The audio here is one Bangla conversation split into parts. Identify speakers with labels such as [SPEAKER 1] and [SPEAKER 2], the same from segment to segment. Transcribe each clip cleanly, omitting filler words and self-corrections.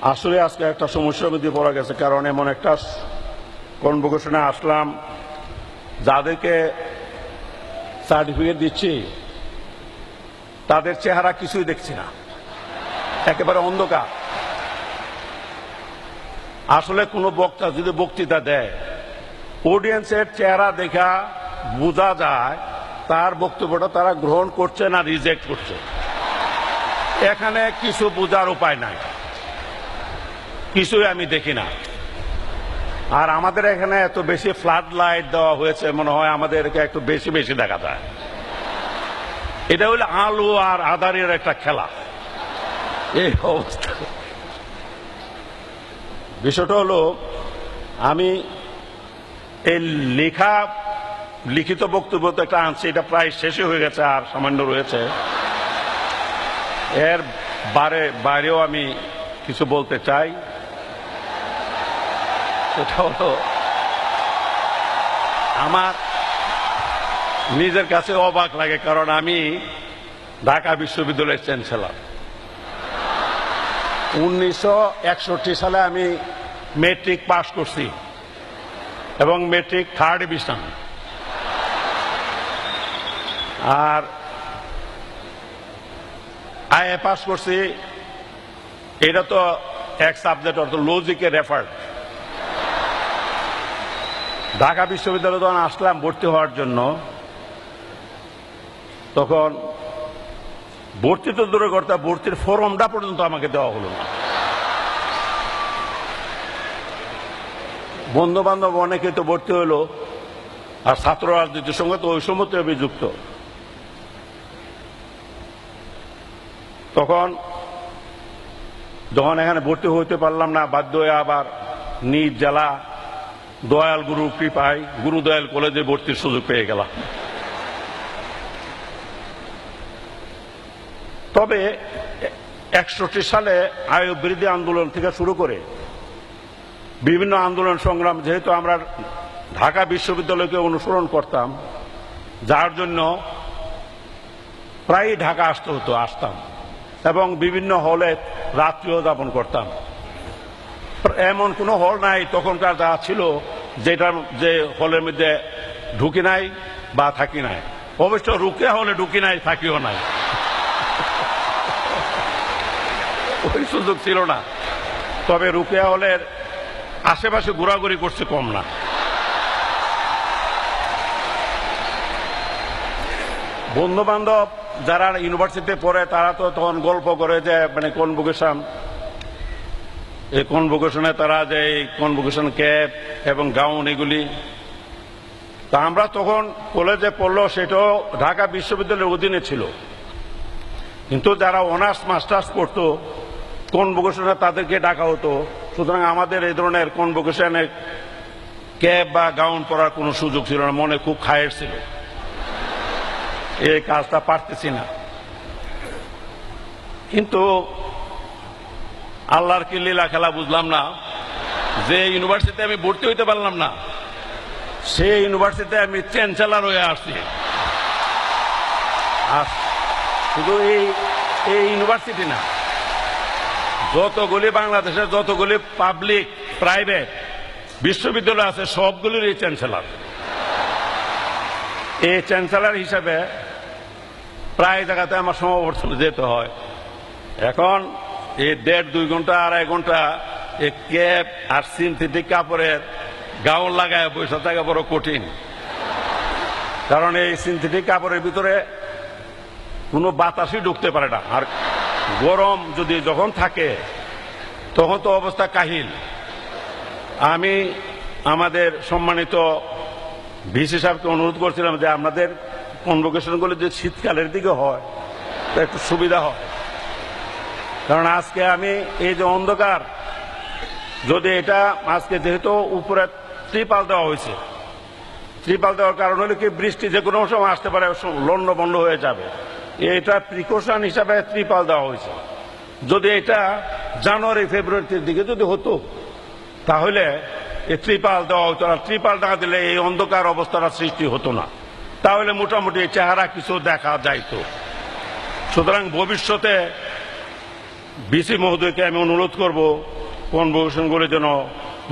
[SPEAKER 1] আসলে আজকে একটা সমস্যার মধ্যে পড়া গেছে, কারণ এমন একটা কনভোকেশনে আসলাম, যাদেরকে সার্টিফিকেট দিচ্ছি তাদের চেহারা কিছুই দেখছি না, একেবারে অন্ধকার। আসলে কোনো বক্তা যদি বক্তৃতা দেয়, অডিয়েন্সের চেহারা দেখা বোঝা যায় তার বক্তব্যটা তারা গ্রহণ করছে না রিজেক্ট করছে। এখানে কিছু বোঝার উপায় নাই, কিছুই আমি দেখি না। আর আমাদের এখানে এত বেশি ফ্লাড লাইট দেওয়া হয়েছে, মনে হয় আমাদেরকে একটু বেশি বেশি দেখা যায়। এটা হলো আলো আর আধারের একটা খেলা, এই অবস্থা। বিষয়টা হলো, আমি এই লিখিত বক্তব্য তো একটা আনছি, এটা প্রায় শেষই হয়ে গেছে, আর সামান্য রয়েছে। এর বাইরেও আমি কিছু বলতে চাই। সেটা হলো, আমার নিজের কাছে অবাক লাগে, কারণ আমি ঢাকা বিশ্ববিদ্যালয়ের চ্যান্সেলর। 1961 সালে আমি মেট্রিক পাস করছি এবং মেট্রিক 3rd ডিভিশন। আর আইএ পাস করছি, এটা তো এক সাবজেক্ট, অর্থ লজিকে রেফার্ড। ঢাকা বিশ্ববিদ্যালয়ে যখন আসলাম ভর্তি হওয়ার জন্য, তখন ভর্তি তো দূরে করতে, ভর্তির ফর্মটা পর্যন্ত আমাকে দেওয়া হলো না। বন্ধু বান্ধব অনেকে তো ভর্তি হলো, আর ছাত্র রাজনীতির সঙ্গে তো ওই সময়তে আমি যুক্ত। তখন যখন এখানে ভর্তি হইতে পারলাম না, বাধ্য হয়ে আবার নিজ জেলা দয়াল গুরু কৃপায় গুরুদয়াল কলেজে ভর্তির সুযোগ পেয়ে গেলাম। তবে 61 সালে আয় বৃদ্ধি আন্দোলন থেকে শুরু করে বিভিন্ন আন্দোলন সংগ্রাম, যেহেতু আমরা ঢাকা বিশ্ববিদ্যালয়কে অনুসরণ করতাম, যার জন্য প্রায় ঢাকা আসতাম এবং বিভিন্ন হলে রাত্রিও যাপন করতাম। এমন কোনো হল নাই তখনকার যা ছিল যে হলের মধ্যে ঢুকি নাই বা থাকি নাই। অবশ্য রুকিয়া হলে ঢুকি নাই, থাকিও নাই, ওই সুযোগ ছিল না। তবে রুকিয়া হলের আশেপাশে ঘোরাঘুরি করছে কম না। বন্ধু বান্ধব যারা ইউনিভার্সিটিতে পড়ে, তারা তো তখন গল্প করে যে মানে কনভোকেশন, এই কনভোকেশনে তারা যে কনভোকেশন ক্যাপ এবং গাউন এগুলি। তা আমরা তখন কলেজে পড়লো, সেটাও ঢাকা বিশ্ববিদ্যালয়ের অধীনে ছিল, কিন্তু যারা অনার্স মাস্টার্স পড়তো কনভোকেশনে তাদেরকে ডাকা হতো। সুতরাং আমাদের এই ধরনের কনভোকেশনে ক্যাপ বা গাউন পরার কোনো সুযোগ ছিল না। মনে খুব খায়ের ছিল, এই কাজটা পারতেছি না। কিন্তু আল্লাহর কি লীলা খেলা বুঝলাম না, যে ইউনিভার্সিটিতে আমি ভর্তি হইতে পারলাম না, সেই ইউনিভার্সিটিতে আমি চ্যান্সেলর হয়ে আসছি। আর শুধু এই ইউনিভার্সিটি না, যতগুলি বাংলাদেশের যতগুলি পাবলিক প্রাইভেট বিশ্ববিদ্যালয় আছে, সবগুলির এই চ্যান্সেলর। এই চ্যান্সেলর হিসাবে প্রায় জায়গাতে আমার সমাবর্তনে যেতে হয়। এখন এই 1.5-2 ঘন্টা 2.5 ঘন্টা এই ক্যাপ আর সিনথেটিক কাপড়ের গাউন লাগায় বসে থাকা বড় কঠিন, কারণ এই সিনথেটিক কাপড়ের ভিতরে কোনো বাতাসই ঢুকতে পারে না। আর গরম যদি যখন থাকে তখন তো অবস্থা কাহিল। আমি আমাদের সম্মানিত ভিসি সাহেবকে অনুরোধ করছিলাম যে আমাদের কনভোকেশনগুলো যে শীতকালের দিকে হয় তা একটু সুবিধা হয়, কারণ আজকে আমি এই যে অন্ধকার, যদি এটা আজকে যেহেতু উপরে ত্রিপাল দেওয়া হয়েছে, ত্রিপাল দেওয়ার কারণ হলো কি বৃষ্টি যে কোনো সময় আসতে পারে, লন্ড বন্ড হয়ে যাবে, এটা প্রিকশন হিসাবে ত্রিপাল দেওয়া হয়েছে। যদি এটা জানুয়ারি ফেব্রুয়ারির দিকে যদি হতো তাহলে এই ত্রিপাল দেওয়া হতো না। ত্রিপাল না দিলে এই অন্ধকার অবস্থাটা সৃষ্টি হতো না, তাহলে মোটামুটি চেহারা কিছু দেখা যাইতো। সুতরাং ভবিষ্যতে বিসি মহোদয়কে আমি অনুরোধ করব কনভোকেশনগুলো যেন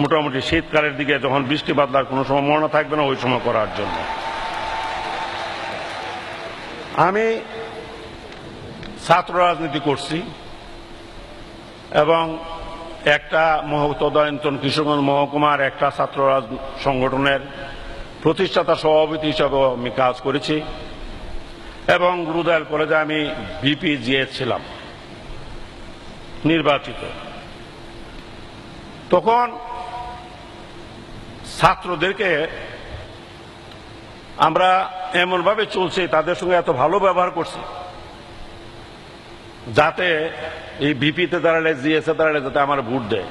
[SPEAKER 1] মোটামুটি শীতকালের দিকে যখন বৃষ্টি বাদলার কোনো সম্ভাবনা থাকবে না ওই সময় করার জন্য। আমি ছাত্র রাজনীতি করছি এবং একটা তদানীন্তন কিশোরগঞ্জ মহকুমার একটা ছাত্র সংগঠনের প্রতিষ্ঠাতা সভাপতি হিসাবেও আমি কাজ করেছি এবং গুরুদায়াল কলেজে আমি ভিপি জিএস ছিলাম নির্বাচিত। তখন ছাত্রদেরকে আমরা এমনভাবে চলছি, তাদের সঙ্গে এত ভালো ব্যবহার করছি যাতে এই ভিপিতে দাঁড়ালে জিএসে দাঁড়ালে যাতে আমার ভোট দেয়।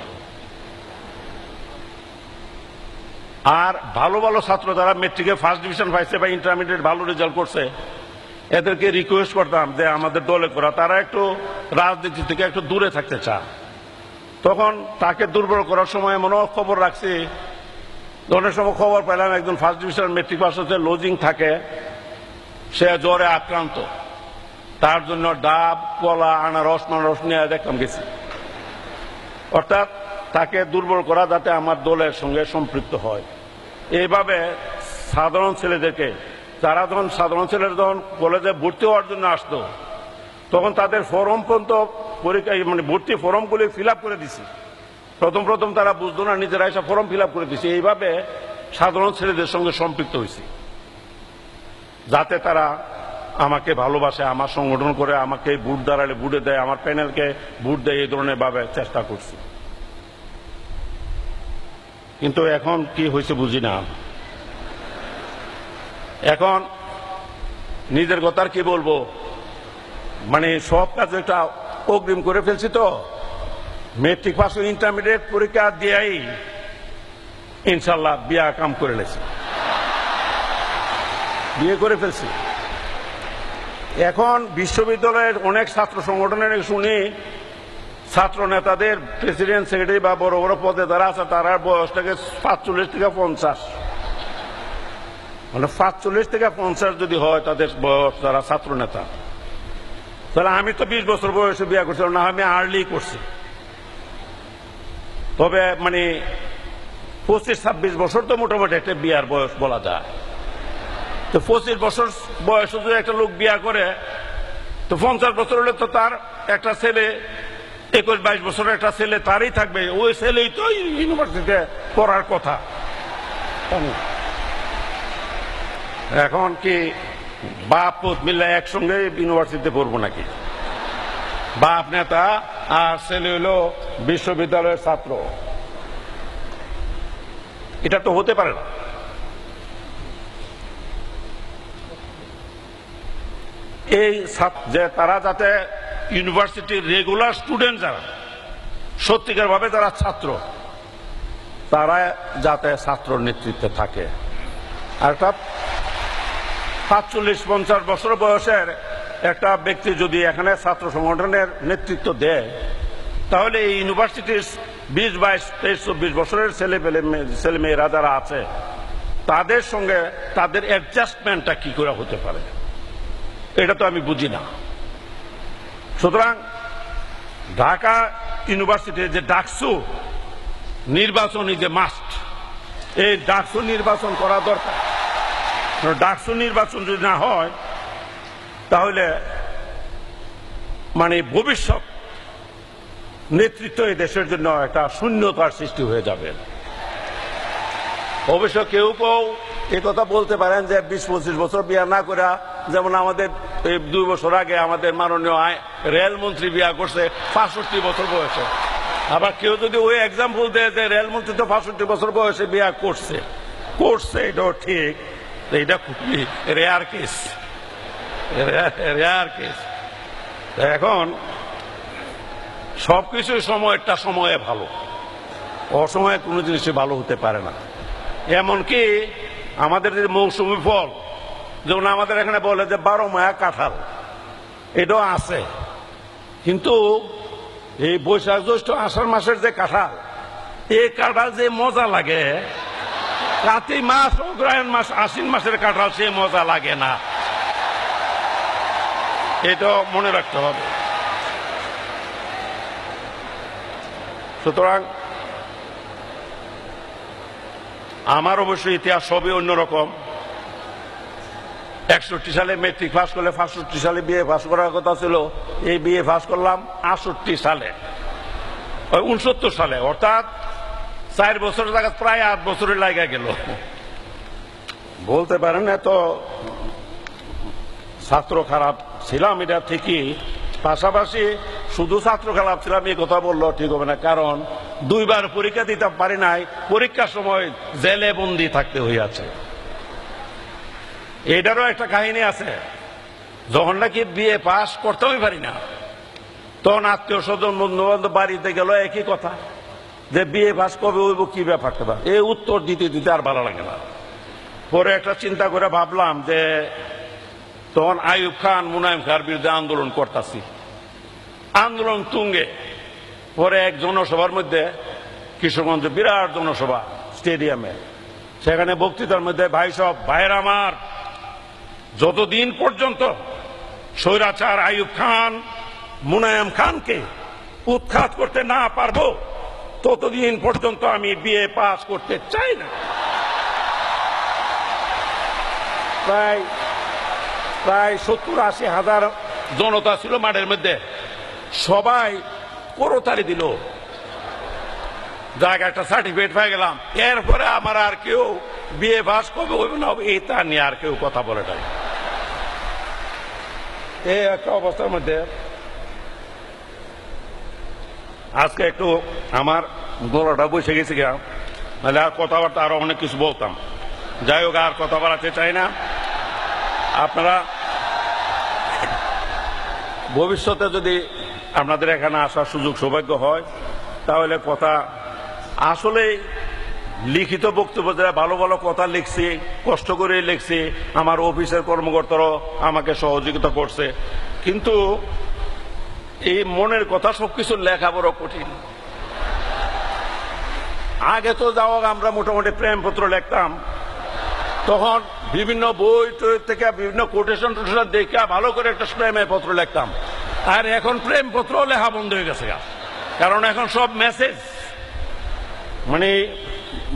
[SPEAKER 1] আর ভালো ভালো ছাত্র যারা মেট্রিকে ফার্স্ট ডিভিশন পাইছে বা ইন্টারমিডিয়েট ভালো রেজাল্ট করছে এদেরকে রিকোয়েস্ট করতাম যে আমাদের দলে করা, তারা একটু রাজনীতি থেকে একটু দূরে থাকতে চায়। তখন তাকে দুর্বল করার সময় এমনও খবর রাখছি, অনেক সময় খবর পেলাম একজন ফার্স্ট ডিভিশন মেট্রিক পাস হচ্ছে, লজিং থাকে, সে জ্বরে আক্রান্ত, তার জন্য ডাব কলা আনারস মানারস নিয়ে দেখলাম গেছি। অর্থাৎ তাকে দুর্বল করা যাতে আমার দলের সঙ্গে সম্পৃক্ত হয়। এইভাবে সাধারণ ছেলেদেরকে, যারা যখন সাধারণ ছেলেরা যখন কলেজে ভর্তি হওয়ার জন্য আসতো তখন তাদের ফর্ম পর্যন্ত পরীক্ষা মানে ভর্তি ফর্মগুলি ফিল আপ করে দিছি। প্রথম তারা বুঝতো না, নিজেরা এসে ফর্ম ফিল আপ করে দিছি। এইভাবে সাধারণ ছেলেদের সঙ্গে সম্পৃক্ত হয়েছি যাতে তারা আমাকে ভালোবাসে, আমার সংগঠন করে, আমাকে ভোট দাঁড়ালে ভোটে দেয়, আমার প্যানেলকে ভোট দেয়, এই ধরনের ভাবে চেষ্টা করছি। কিন্তু এখন কি হয়েছে বুঝি না। এখন নিজের কথা আর কি বলবো, মানে সব কাজ একটা অগ্রিম করে ফেলছি। তো মেট্রিক পাস ইন্টারমিডিয়েট পরীক্ষা দিয়েই ইনশাল্লাহ বিয়া কাম করে লেছি, বিয়ে করে ফেলছি। এখন বিশ্ববিদ্যালয়ের অনেক ছাত্র সংগঠনের শুনি ছাত্র নেতাদের প্রেসিডেন্ট সেক্রেটারি বা বড় বড় পদে যারা আছে তারা বয়স থেকে 45 থেকে 50, মানে 45 থেকে 50 যদি হয় তাদের বয়স, যারা ছাত্র নেতা। তাহলে আমি তো 20 বছর বয়সে বিয়ে করছিলাম, না আমি আর্লি করছি। তবে মানে 25-26 বছর তো মোটামুটি একটা বিয়ার বয়স বলা যায়। তো 25 বছর বয়সে যদি একটা লোক বিয়া করে তো 50 বছর হলে তো তার একটা ছেলে, 21-22 বছরের একটা ছেলে তারই থাকবে, ওই ছেলেই তো ইউনিভার্সিটিতে পড়ার কথা। এখন কি বাপ পুত মিলে একসঙ্গে ইউনিভার্সিটিতে পড়বো নাকি? বাপ নেতা আর ছেলে হলো বিশ্ববিদ্যালয়ের ছাত্র, এটা তো হতে পারে না। এই যে তারা যাতে ইউনিভার্সিটির রেগুলার স্টুডেন্ট, যারা সত্যিকার ভাবে যারা ছাত্র, তারা যাতে ছাত্র নেতৃত্বে থাকে। আর একটা 45-50 বছর বয়সের একটা ব্যক্তি যদি এখানে ছাত্র সংগঠনের নেতৃত্ব দেয় তাহলে এই ইউনিভার্সিটির 20-22-23-24 বছরের ছেলে মেয়েরা যারা আছে তাদের সঙ্গে তাদের অ্যাডজাস্টমেন্টটা কি করে হতে পারে, এটা তো আমি বুঝি না। সুতরাং ঢাকা ইউনিভার্সিটির যে ডাকসু নির্বাচনী যে মাস্ট, এই ডাকসু নির্বাচন করা দরকার। ডাকসু নির্বাচন যদি না হয় তাহলে মানে ভবিষ্যৎ নেতৃত্ব এই দেশের জন্য একটা শূন্যতার সৃষ্টি হয়ে যাবে। অবশ্য কেউ কেউ এই কথা বলতে পারেন যে 20-25 বছর বিয়া না করে, যেমন আমাদের 2 বছর আগে আমাদের মাননীয় রেলমন্ত্রী বিয়া করছে 65 বছর বয়সে। আবার কেউ যদি ওই এক্সাম্পল দেয় যে রেলমন্ত্রী তো 65 বছর বয়সে বিয়া করছে, এটাও ঠিক, এটা খুবই রেয়ার কেস। এখন সবকিছু সময়ে ভালো, অসময়ে কোনো জিনিসই ভালো হতে পারে না। এমনকি আমাদের যে মৌসুমি ফল, যেমন আমাদের এখানে বলে যে 12 মায়া কাঁঠাল, এটাও আছে, কিন্তু এই বৈশাখ জ্যৈষ্ঠ আষাঢ় মাসের যে কাঁঠাল, এই কাঁঠাল যে মজা লাগে, কার্তিক মাস অগ্রহায়ণ মাস আশ্বিন মাসের কাঁঠাল সে মজা লাগে না। এটা মনে রাখতে হবে। সুতরাং আমার অবশ্যই ইতিহাস সবই অন্যরকম। 61 সালে মেট্রিক পাস করলে 65 সালে বিএ পাস করার কথা ছিল, এই বিএ পাস করলাম 68 সালে, 69 সালে, অর্থাৎ 4 বছরের জায়গায় প্রায় 8 বছরের লাগা গেল। বলতে পারেন এত ছাত্র খারাপ ছিলাম, এটা ঠিকই, পাশাপাশি শুধু ছাত্র খারাপ ছিলাম এই কথা বললো ঠিক হবে না, কারণ 2 বার পরীক্ষা দিতে পারি নাই, পরীক্ষার সময় জেলে বন্দি থাকতে হইয়াছে। এটারও একটা কাহিনী আছে। যখন নাকি বিএ পাস করতেই পারি না, তখন আত্মীয় স্বজন বন্ধু বান্ধব বাড়িতে গেল একই কথা, যে বিএ পাস কবে হইব, কি ব্যাপারটা, এই উত্তর দিতে দিতে আর ভালো লাগে না। পরে একটা চিন্তা করে ভাবলাম যে তখন আইয়ুব খান মুনায়েম খাঁর বিরুদ্ধে আন্দোলন করতেছি, আন্দোলন তুঙ্গে। পরে এক জনসভার মধ্যে, কিশোরগঞ্জে বিরাট জনসভা স্টেডিয়ামে, সেখানে বক্তৃতার মধ্যে ভাই সব ভাইয়ের আমার, যতদিন পর্যন্ত স্বৈরাচার আইয়ুব খান মুনায়েম খানকে উৎখাত করতে না পারবো, ততদিন পর্যন্ত আমি বিএ পাস করতে চাই না। প্রায় 70-80 হাজার জনতা ছিল মাঠের মধ্যে, সবাই করতালি দিল, জায়গা একটা সার্টিফিকেট পেয়ে গেলাম। এরপরে আমার আর কেউ বিএ পাস কবে হইব না এটা নিয়ে আর কেউ কথা বলে নাই। এই একটা অবস্থার মধ্যে আজকে একটু আমার গলাটা বসে গেছে গা, নাহলে আর কথাবার্তা আরো অনেক কিছু বলতাম। যাই হোক, আর কথা বাড়াতে চাই না। আপনারা ভবিষ্যতে যদি আপনাদের এখানে আসার সুযোগ সৌভাগ্য হয়, তাহলে কথা আসলে লিখিত বক্তব্য যারা ভালো ভালো কথা লিখছি, কষ্ট করে লিখছি, আমার অফিসের কর্মকর্তারাও আমাকে সহযোগিতা করছে, কিন্তু এই মনের কথা সবকিছু লেখা বড় কঠিন। আগে তো যাওয়া আমরা মোটামুটি প্রেমপত্র লিখতাম, তখন বিভিন্ন বই থেকে বিভিন্ন কোটেশন টোটেশন দেখে ভালো করে একটা প্রেমের পত্র লিখতাম। আর এখন প্রেমপত্র লেখা বন্ধ হয়ে গেছে, কারণ এখন সব মেসেজ,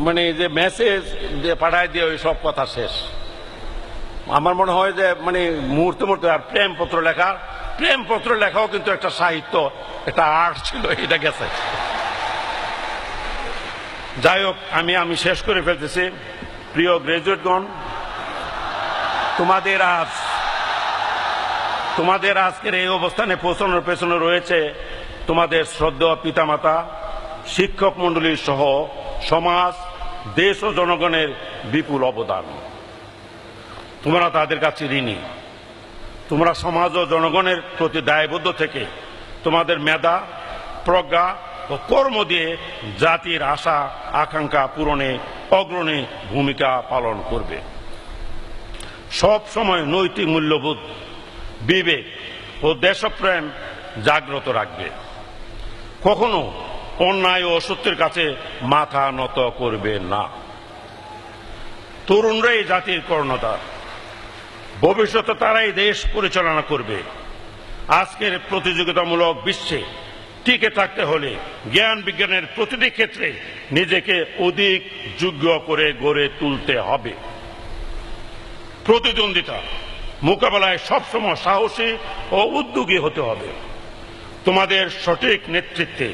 [SPEAKER 1] মানে যে মেসেজ দিয়ে পাঠায় দিয়ে ওই সব কথা শেষ। আমার মনে হয় যে মুহূর্তে মুহূর্তে আর প্রেমপত্র লেখাও কিন্তু একটা সাহিত্য, একটা আর্ট ছিল, এটা গেছে। যাই হোক, আমি শেষ করে ফেলতেছি। প্রিয় গ্রাজুয়েটগণ, তোমাদের আজকের এই অবস্থানে পৌঁছানোর পেছনে রয়েছে তোমাদের শ্রদ্ধেয় পিতামাতা, শিক্ষক মন্ডলী সহ সমাজ, দেশ ও জনগণের বিপুল অবদান। তোমরা তাদের কাছে ঋণী। তোমরা সমাজ ও জনগণের প্রতি দায়বদ্ধ থেকে তোমাদের মেধা, প্রজ্ঞা ও কর্ম দিয়ে জাতির আশা আকাঙ্ক্ষা পূরণে অগ্রণী ভূমিকা পালন করবে। সব সময় নৈতিক মূল্যবোধ, বিবেক ও দেশপ্রেম জাগ্রত রাখবে। কখনো অন্যায় ও অসত্যের কাছে মাথা নত করবে না। তরুণরাই জাতির কর্ণধার, ভবিষ্যতে তারাই দেশ পরিচালনা করবে। আজকের প্রতিযোগিতামূলক বিশ্বে টিকে থাকতে হলে জ্ঞান বিজ্ঞানের প্রতিটি ক্ষেত্রে নিজেকে অধিক যোগ্য করে গড়ে তুলতে হবে। প্রতিদ্বন্দ্বিতা মোকাবেলায় সবসময় সাহসী ও উদ্যোগী হতে হবে। তোমাদের সঠিক নেতৃত্বে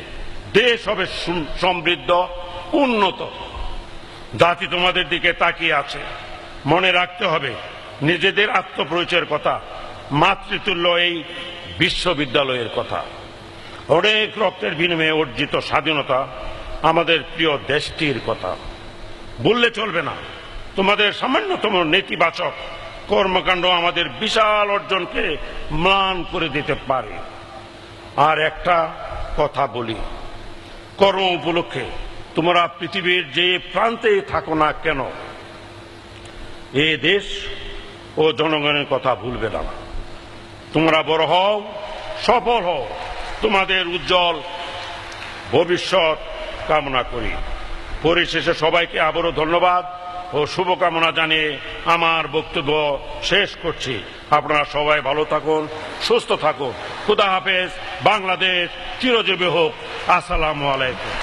[SPEAKER 1] দেশ হবে সমৃদ্ধ, উন্নত। জাতি তোমাদের দিকে তাকিয়ে আছে। মনে রাখতে হবে নিজেদের আত্মপরিচয়ের কথা, মাতৃতুল্য এই বিশ্ববিদ্যালয়ের কথা, অনেক রক্তের বিনিময়ে অর্জিত স্বাধীনতা, আমাদের প্রিয় দেশটির কথা। বললে চলবে না, তোমাদের সামান্যতম নেতিবাচক কর্মকাণ্ড আমাদের বিশাল অর্জনকে ম্লান করে দিতে পারে। আর একটা কথা বলি, কর্ম উপলক্ষে তোমরা পৃথিবীর যে প্রান্তে থাকো না কেন, এই দেশ ও জনগণের কথা ভুলবে না। তোমরা বড় হও, সফল হও, তোমাদের উজ্জ্বল ভবিষ্যৎ কামনা করি। পরিশেষে সবাইকে আবারও ধন্যবাদ ও শুভকামনা জানিয়ে আমার বক্তব্য শেষ করছি। আপনারা সবাই ভালো থাকুন, সুস্থ থাকুন। খুদা হাফেজ। বাংলাদেশ চিরজীবী হোক। আসসালামু আলাইকুম।